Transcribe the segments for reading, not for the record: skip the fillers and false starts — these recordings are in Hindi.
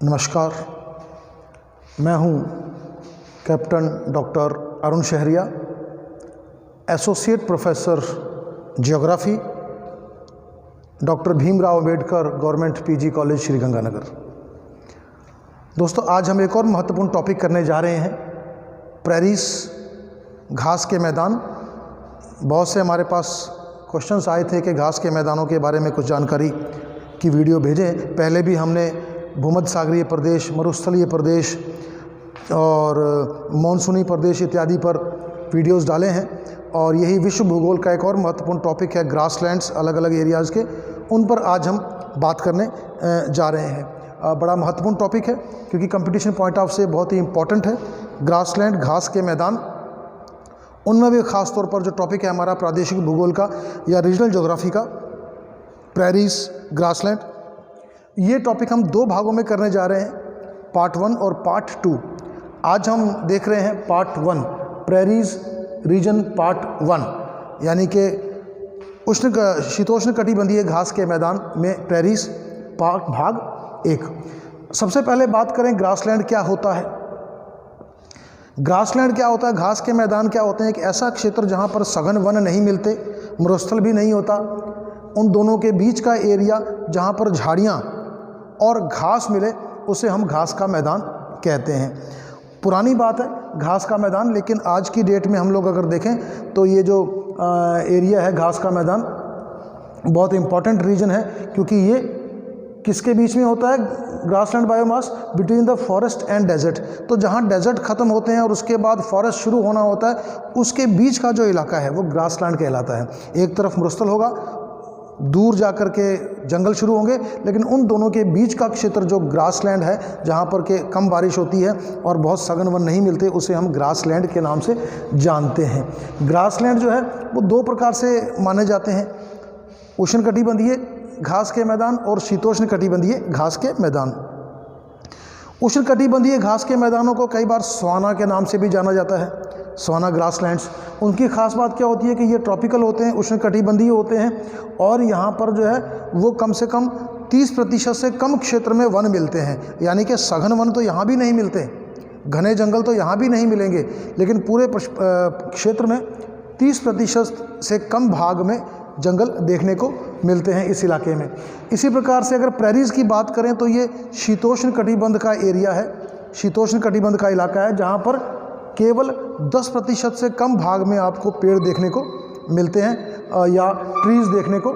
नमस्कार, मैं हूं captain doctor Arun Shahariya, associate professor geography, doctor Bhimrao Ambedkar government PG college Sriganganagar. दोस्तों, आज हम एक और महत्वपूर्ण टॉपिक करने जा रहे हैं, प्रेरीज, घास के मैदान। बहुत से हमारे पास क्वेश्चंस आए थे कि घास के मैदानों के बारे में कुछ जानकारी की वीडियो भेजें। पहले भी हमने भूमध्य सागरीय प्रदेश, मरुस्थलीय प्रदेश और मानसूनी प्रदेश इत्यादि पर वीडियोस डाले हैं, और यही विश्व भूगोल का एक और महत्वपूर्ण टॉपिक है, ग्रासलैंड्स, अलग अलग एरियाज़ के, उन पर आज हम बात करने जा रहे हैं। बड़ा महत्वपूर्ण टॉपिक है क्योंकि कंपटीशन पॉइंट ऑफ से बहुत ही इम्पॉर्टेंट है। ग्रासलैंड, घास के मैदान, उनमें भी ख़ास तौर पर जो टॉपिक है हमारा प्रादेशिक भूगोल का या रीजनल ज्योग्राफी का, प्रेरीज, ग्रासलैंड, ये टॉपिक हम दो भागों में करने जा रहे हैं, पार्ट 1 और पार्ट 2। आज हम देख रहे हैं पार्ट 1, प्रेरीज रीजन पार्ट 1, यानी कि शीतोष्ण कटिबंधीय घास के मैदान में प्रेरीज भाग 1। सबसे पहले बात करें ग्रासलैंड क्या होता है। ग्रासलैंड क्या होता है, घास के मैदान क्या होते हैं? एक ऐसा क्षेत्र जहाँ पर सघन वन नहीं मिलते, मरुस्थल भी नहीं होता, उन दोनों के बीच का एरिया जहाँ पर झाड़ियाँ और घास मिले, उसे हम घास का मैदान कहते हैं। पुरानी बात है घास का मैदान, लेकिन आज की डेट में हम लोग अगर देखें तो ये जो एरिया है घास का मैदान, बहुत इम्पॉर्टेंट रीजन है, क्योंकि ये किसके बीच में होता है? Grassland biomass between the forest and desert. तो जहाँ डेजर्ट ख़त्म होते हैं और उसके बाद फॉरेस्ट शुरू होना होता है, उसके बीच का जो इलाका है वो ग्रासलैंड कहलाता है। एक तरफ मरुस्थल होगा, दूर जाकर के जंगल शुरू होंगे, लेकिन उन दोनों के बीच का क्षेत्र जो ग्रासलैंड है, जहाँ पर के कम बारिश होती है और बहुत सघन वन नहीं मिलते, उसे हम ग्रासलैंड के नाम से जानते हैं। ग्रासलैंड जो है वो दो प्रकार से माने जाते हैं, उष्णकटिबंधीय घास के मैदान और शीतोष्ण कटिबंधीय घास के मैदान। उष्णकटिबंधीय घास के मैदानों को कई बार सवाना के नाम से भी जाना जाता है, सवाना ग्रासलैंड्स। उनकी खास बात क्या होती है कि ये ट्रॉपिकल होते हैं, उष्णकटिबंधीय होते हैं, और यहाँ पर जो है वो कम से कम 30% से कम क्षेत्र में वन मिलते हैं। यानी कि सघन वन तो यहाँ भी नहीं मिलते, घने जंगल तो यहाँ भी नहीं मिलेंगे, लेकिन पूरे क्षेत्र में 30% से कम भाग में जंगल देखने को मिलते हैं इस इलाके में। इसी प्रकार से अगर प्रेरीज की बात करें तो ये शीतोष्ण कटिबंध का एरिया है, शीतोष्ण कटिबंध का इलाका है, जहाँ पर केवल 10% से कम भाग में आपको पेड़ देखने को मिलते हैं या ट्रीज़ देखने को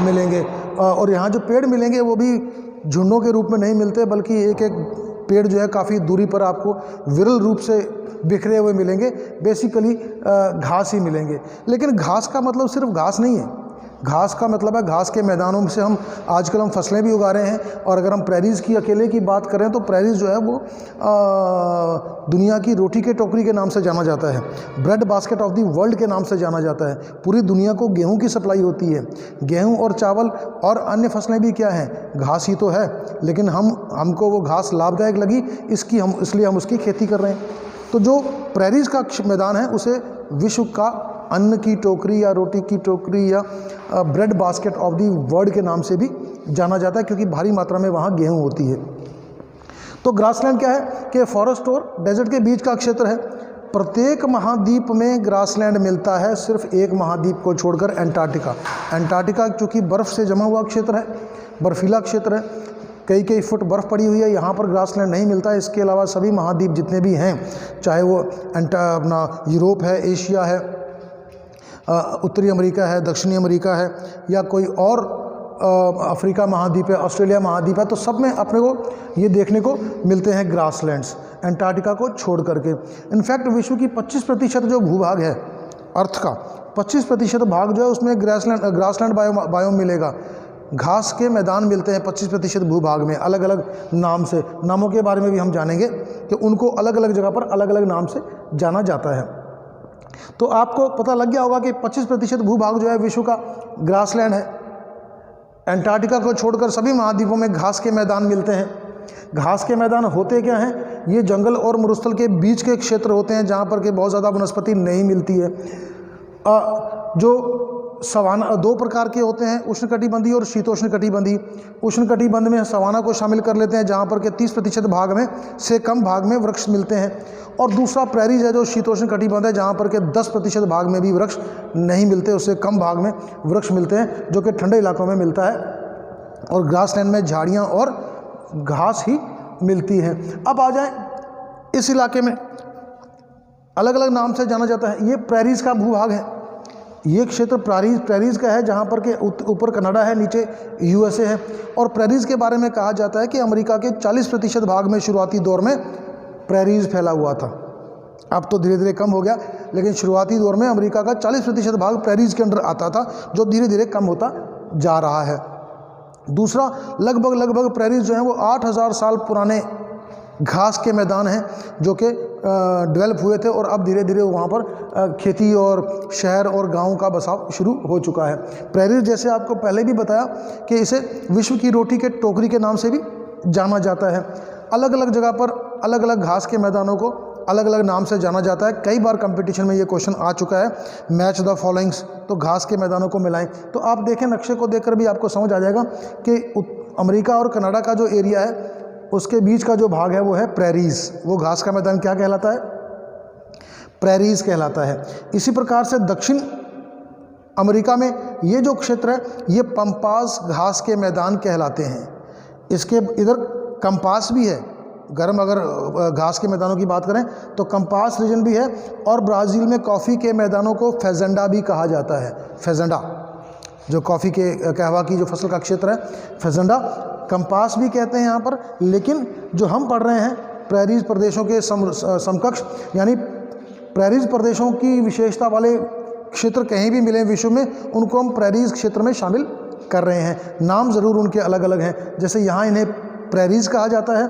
मिलेंगे। और यहाँ जो पेड़ मिलेंगे वो भी झुंडों के रूप में नहीं मिलते, बल्कि एक एक पेड़ जो है काफ़ी दूरी पर आपको विरल रूप से बिखरे हुए मिलेंगे। बेसिकली घास ही मिलेंगे। लेकिन घास का मतलब सिर्फ घास नहीं है, घास का मतलब है घास के मैदानों से हम आजकल हम फसलें भी उगा रहे हैं। और अगर हम प्रेरीज की अकेले की बात करें तो प्रेरीज जो है वो दुनिया की रोटी के टोकरी के नाम से जाना जाता है, bread basket of the world के नाम से जाना जाता है। पूरी दुनिया को गेहूं की सप्लाई होती है। गेहूं और चावल और अन्य फसलें भी क्या हैं? घास ही तो है, लेकिन हमको वो घास लाभदायक लगी, इसलिए हम उसकी खेती कर रहे हैं। तो जो प्रेरीज का मैदान है उसे विश्व का अन्न की टोकरी या रोटी की टोकरी या bread basket of the world के नाम से भी जाना जाता है, क्योंकि भारी मात्रा में वहाँ गेहूँ होती है। तो ग्रासलैंड क्या है कि फॉरेस्ट और डेजर्ट के बीच का क्षेत्र है। प्रत्येक महाद्वीप में ग्रासलैंड मिलता है, सिर्फ एक महाद्वीप को छोड़कर, एंटार्क्टिका। एंटार्क्टिका चूँकि बर्फ़ से जमा हुआ क्षेत्र है, बर्फीला क्षेत्र है, कई फुट बर्फ़ पड़ी हुई है, यहाँ पर ग्रासलैंड नहीं मिलता है। इसके अलावा सभी महाद्वीप जितने भी हैं, चाहे वो अपना यूरोप है, एशिया है, उत्तरी अमेरिका है, दक्षिणी अमेरिका है, या कोई और अफ्रीका महाद्वीप है, ऑस्ट्रेलिया महाद्वीप है, तो सब में अपने को ये देखने को मिलते हैं ग्रासलैंड्स, एंटार्क्टिका को छोड़ करके। इनफैक्ट विश्व की 25% जो भूभाग है अर्थ का, 25% भाग जो है उसमें ग्रासलैंड बायोम मिलेगा। घास के मैदान मिलते हैं 25% भूभाग में, अलग अलग नाम से। नामों के बारे में भी हम जानेंगे कि उनको अलग अलग जगह पर अलग अलग नाम से जाना जाता है। तो आपको पता लग गया होगा कि 25% भूभाग जो है विश्व का ग्रासलैंड है। एंटार्क्टिका को छोड़कर सभी महाद्वीपों में घास के मैदान मिलते हैं। घास के मैदान होते क्या हैं? ये जंगल और मरुस्थल के बीच के क्षेत्र होते हैं, जहाँ पर के बहुत ज़्यादा वनस्पति नहीं मिलती है। जो सवाना दो प्रकार के होते हैं, उष्णकटिबंधीय और शीतोष्णकटिबंधीय। उष्णकटिबंध में सवाना को शामिल कर लेते हैं, जहाँ पर के 30% भाग में से कम भाग में वृक्ष मिलते हैं, और दूसरा प्रेरीज है जो शीतोष्णकटिबंध है, जहाँ पर के 10% भाग में भी वृक्ष नहीं मिलते, उससे कम भाग में वृक्ष मिलते हैं, जो कि ठंडे इलाकों में मिलता है, और ग्रासलैंड में झाड़ियाँ और घास ही मिलती है। अब आ जाए इस इलाके में अलग अलग नाम से जाना जाता है। ये प्रेरीज का भूभाग है, ये क्षेत्र प्रेरीज का है, जहाँ पर के ऊपर कनाडा है, नीचे यूएसए है। और प्रेरीज के बारे में कहा जाता है कि अमेरिका के 40% भाग में शुरुआती दौर में प्रेरीज फैला हुआ था। अब तो धीरे धीरे कम हो गया, लेकिन शुरुआती दौर में अमेरिका का 40% भाग प्रेरीज के अंडर आता था, जो धीरे धीरे कम होता जा रहा है। दूसरा, लगभग प्रेरीज जो हैं वो 8000 साल पुराने घास के मैदान हैं, जो कि डेवलप हुए थे, और अब धीरे धीरे वहाँ पर खेती और शहर और गाँव का बसाव शुरू हो चुका है। प्रेरीज, जैसे आपको पहले भी बताया कि इसे विश्व की रोटी के टोकरी के नाम से भी जाना जाता है। अलग अलग जगह पर अलग अलग घास के मैदानों को अलग अलग नाम से जाना जाता है। कई बार कंपटीशन में ये क्वेश्चन आ चुका है, मैच द फॉलोइंग्स, तो घास के मैदानों को मिलाएं। तो आप देखें, नक्शे को देखकर भी आपको समझ आ जाएगा कि अमेरिका और कनाडा का जो एरिया है, उसके बीच का जो भाग है वो है प्रेरीज। वो घास का मैदान क्या कहलाता है? प्रेरीज कहलाता है। इसी प्रकार से दक्षिण अमेरिका में ये जो क्षेत्र है, ये पंपास घास के मैदान कहलाते हैं। इसके इधर कंपास भी है, गर्म अगर घास के मैदानों की बात करें तो कंपास रीजन भी है, और ब्राज़ील में कॉफ़ी के मैदानों को फेजेंडा भी कहा जाता है। फेजेंडा, जो कॉफ़ी के कहवा की जो फसल का क्षेत्र है, फेजेंडा कंपास भी कहते हैं यहाँ पर। लेकिन जो हम पढ़ रहे हैं प्रेरीज प्रदेशों के समकक्ष, यानी प्रेरीज प्रदेशों की विशेषता वाले क्षेत्र कहीं भी मिले विश्व में, उनको हम प्रेरीज क्षेत्र में शामिल कर रहे हैं। नाम ज़रूर उनके अलग अलग हैं, जैसे यहाँ इन्हें प्रेरीज कहा जाता है,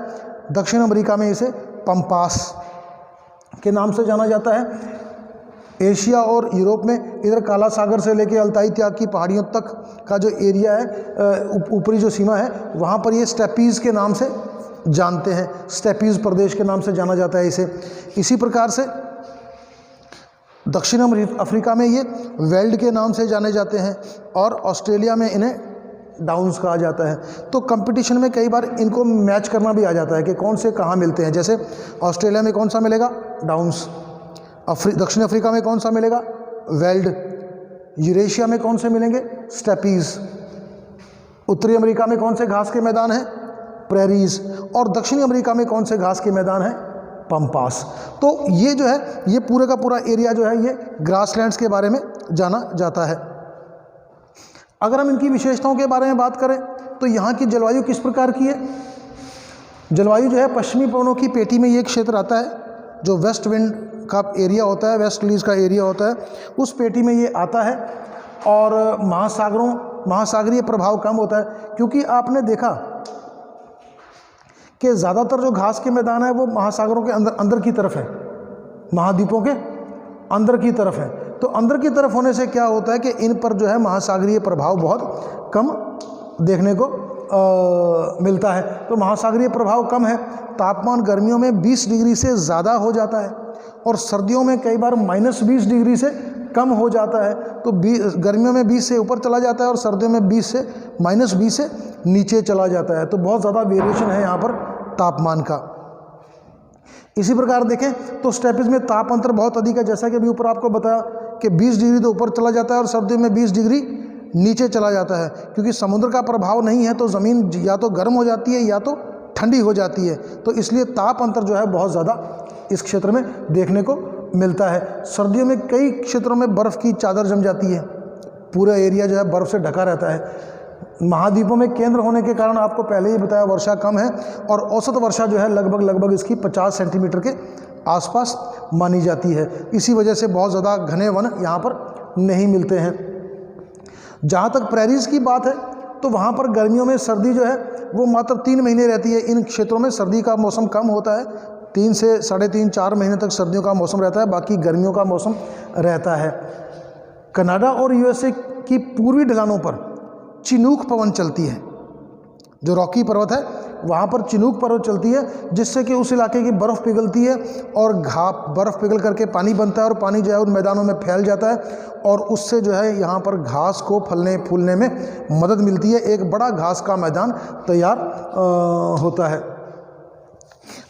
दक्षिण अमेरिका में इसे पंपास के नाम से जाना जाता है। एशिया और यूरोप में इधर काला सागर से लेकर अल्ताई त्याग की पहाड़ियों तक का जो एरिया है, ऊपरी जो सीमा है, वहाँ पर ये स्टेपीज़ के नाम से जानते हैं, स्टेपीज़ प्रदेश के नाम से जाना जाता है इसे। इसी प्रकार से दक्षिण अफ्रीका में ये वेल्ड के नाम से जाने जाते हैं, और ऑस्ट्रेलिया में इन्हें डाउन्स कहा जाता है। तो कंपटीशन में कई बार इनको मैच करना भी आ जाता है कि कौन से कहाँ मिलते हैं। जैसे ऑस्ट्रेलिया में कौन सा मिलेगा? डाउन्स। दक्षिण अफ्रीका में कौन सा मिलेगा? वेल्ड। यूरेशिया में कौन से मिलेंगे? स्टेपीज़। उत्तरी अमेरिका में कौन से घास के मैदान हैं? प्रेरीज। और दक्षिणी अमेरिका में कौन से घास के मैदान हैं? पंपास। तो ये जो है, ये पूरे का पूरा एरिया जो है, ये ग्रासलैंड्स के बारे में जाना जाता है। अगर हम इनकी विशेषताओं के बारे में बात करें तो यहाँ की जलवायु किस प्रकार की है? जलवायु जो है, पश्चिमी पवनों की पेटी में ये क्षेत्र आता है, जो वेस्ट विंड का एरिया होता है, वेस्ट लीज का एरिया होता है, उस पेटी में ये आता है। और महासागरीय प्रभाव कम होता है, क्योंकि आपने देखा कि ज़्यादातर जो घास के मैदान है वो महासागरों के अंदर की तरफ है, महाद्वीपों के अंदर की तरफ है। तो अंदर की तरफ होने से क्या होता है कि इन पर जो है महासागरीय प्रभाव बहुत कम देखने को मिलता है। तो महासागरीय प्रभाव कम है। तापमान गर्मियों में 20 डिग्री से ज़्यादा हो जाता है, और सर्दियों में कई बार -20 डिग्री से कम हो जाता है। तो गर्मियों में 20 से ऊपर चला जाता है, और सर्दियों में -20 से नीचे चला जाता है। तो बहुत ज़्यादा वेरिएशन है यहाँ पर तापमान का। इसी प्रकार देखें तो स्टेपीज़ में ताप अंतर बहुत अधिक है, जैसा कि अभी ऊपर आपको बताया कि 20 डिग्री तो ऊपर चला जाता है, और सर्दियों में 20 डिग्री नीचे चला जाता है। क्योंकि समुद्र का प्रभाव नहीं है, तो ज़मीन या तो गर्म हो जाती है या तो ठंडी हो जाती है। तो इसलिए ताप अंतर जो है बहुत ज़्यादा इस क्षेत्र में देखने को मिलता है। सर्दियों में कई क्षेत्रों में बर्फ़ की चादर जम जाती है, पूरा एरिया जो है बर्फ़ से ढका रहता है। महाद्वीपों में केंद्र होने के कारण आपको पहले ही बताया वर्षा कम है, और औसत वर्षा जो है लगभग इसकी 50 सेंटीमीटर के आसपास मानी जाती है। इसी वजह से बहुत ज़्यादा घने वन यहाँ पर नहीं मिलते हैं। जहाँ तक प्रेरीज की बात है तो वहाँ पर गर्मियों में सर्दी जो है वो मात्र 3 महीने रहती है। इन क्षेत्रों में सर्दी का मौसम कम होता है, 3 से 3.5-4 महीने तक सर्दियों का मौसम रहता है, बाकी गर्मियों का मौसम रहता है। कनाडा और यूएसए की पूर्वी ढलानों पर चिनूक पवन चलती है। जो रॉकी पर्वत है वहाँ पर चिनूक पर्वत चलती है, जिससे कि उस इलाके की बर्फ़ पिघलती है और बर्फ़ पिघल करके पानी बनता है और पानी जो है उन मैदानों में फैल जाता है और उससे जो है यहाँ पर घास को फलने फूलने में मदद मिलती है। एक बड़ा घास का मैदान तैयार होता है।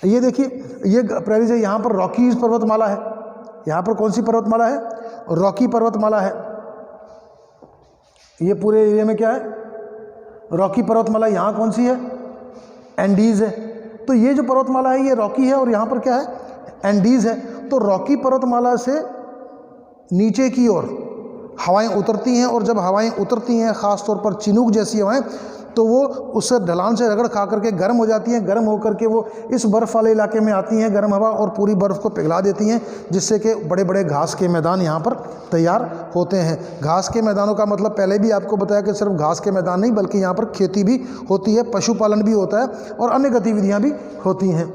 ये देखिए, ये प्रेरीज है, यहाँ पर रॉकीज पर्वतमाला है। यहाँ पर कौन सी पर्वतमाला है? रॉकी पर्वतमाला है। ये पूरे एरिया में क्या है? रॉकी पर्वतमाला। यहाँ कौन सी है? एंडीज़ है। तो ये जो पर्वतमाला है ये रॉकी है और यहाँ पर क्या है? एंडीज़ है। तो रॉकी पर्वतमाला से नीचे की ओर हवाएं उतरती हैं और जब हवाएं उतरती हैं, ख़ास तौर पर चिनूक जैसी हवाएं, तो वो उससे ढलान से रगड़ खा करके गर्म हो जाती हैं। गर्म होकर के वो इस बर्फ़ वाले इलाके में आती हैं, गर्म हवा, और पूरी बर्फ़ को पिघला देती हैं, जिससे कि बड़े बड़े घास के मैदान यहाँ पर तैयार होते हैं। घास के मैदानों का मतलब पहले भी आपको बताया कि सिर्फ घास के मैदान नहीं, बल्कि यहाँ पर खेती भी होती है, पशुपालन भी होता है और अन्य गतिविधियाँ भी होती हैं।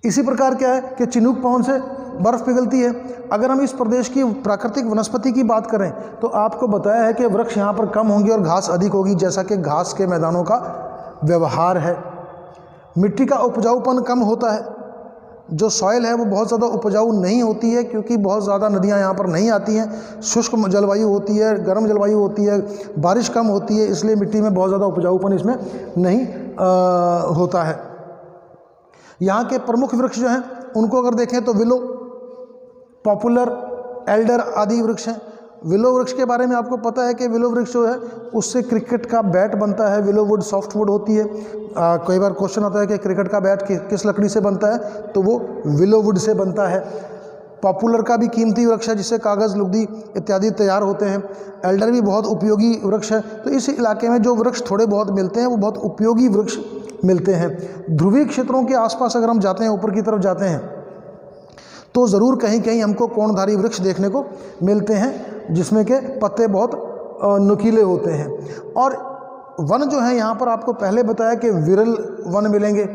इसी प्रकार क्या है कि चिनूक पवन से बर्फ़ पिघलती है। अगर हम इस प्रदेश की प्राकृतिक वनस्पति की बात करें तो आपको बताया है कि वृक्ष यहाँ पर कम होंगे और घास अधिक होगी, जैसा कि घास के मैदानों का व्यवहार है। मिट्टी का उपजाऊपन कम होता है। जो सॉइल है वो बहुत ज़्यादा उपजाऊ नहीं होती है, क्योंकि बहुत ज़्यादा नदियाँ यहाँ पर नहीं आती हैं। शुष्क जलवायु होती है, गर्म जलवायु होती है, बारिश कम होती है, इसलिए मिट्टी में बहुत ज़्यादा उपजाऊपन इसमें नहीं होता है। यहाँ के प्रमुख वृक्ष जो हैं उनको अगर देखें तो विलो, पॉपुलर, एल्डर आदि वृक्ष हैं। विलो वृक्ष के बारे में आपको पता है कि विलो वृक्ष जो है उससे क्रिकेट का बैट बनता है। विलो वुड सॉफ्ट वुड होती है। कई बार क्वेश्चन आता है कि क्रिकेट का बैट किस लकड़ी से बनता है, तो वो विलो वुड से बनता है। पॉपुलर का भी कीमती वृक्ष है, जिससे कागज़, लुगदी इत्यादि तैयार होते हैं। एल्डर भी बहुत उपयोगी वृक्ष है। तो इस इलाके में जो वृक्ष थोड़े बहुत मिलते हैं वो बहुत उपयोगी वृक्ष मिलते हैं। ध्रुवीय क्षेत्रों के आसपास अगर हम जाते हैं, ऊपर की तरफ जाते हैं, तो ज़रूर कहीं कहीं हमको कोणधारी वृक्ष देखने को मिलते हैं, जिसमें के पत्ते बहुत नुकीले होते हैं। और वन जो है यहाँ पर आपको पहले बताया कि विरल वन मिलेंगे।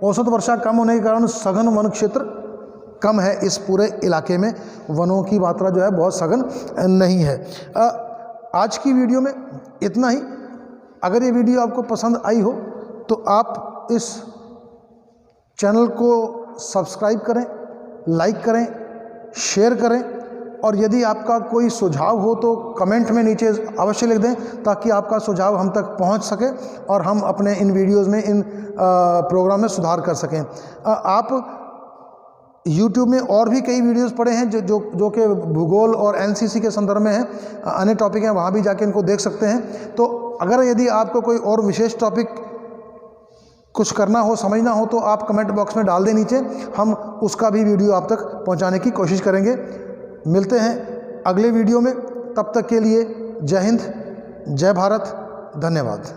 औसत वर्षा कम होने के कारण सघन वन क्षेत्र कम है। इस पूरे इलाके में वनों की मात्रा जो है बहुत सघन नहीं है। आज की वीडियो में इतना ही। अगर ये वीडियो आपको पसंद आई हो तो आप इस चैनल को सब्सक्राइब करें, लाइक करें, शेयर करें, और यदि आपका कोई सुझाव हो तो कमेंट में नीचे अवश्य लिख दें, ताकि आपका सुझाव हम तक पहुंच सके और हम अपने इन वीडियोज़ में, इन प्रोग्राम में सुधार कर सकें। आप YouTube में और भी कई वीडियोस पड़े हैं जो कि भूगोल और NCC के संदर्भ में हैं, अन्य टॉपिक हैं, वहाँ भी जाके इनको देख सकते हैं। तो अगर यदि आपको कोई और विशेष टॉपिक कुछ करना हो, समझना हो, तो आप कमेंट बॉक्स में डाल दें नीचे, हम उसका भी वीडियो आप तक पहुंचाने की कोशिश करेंगे। मिलते हैं अगले वीडियो में, तब तक के लिए जय हिंद, जय भारत, धन्यवाद।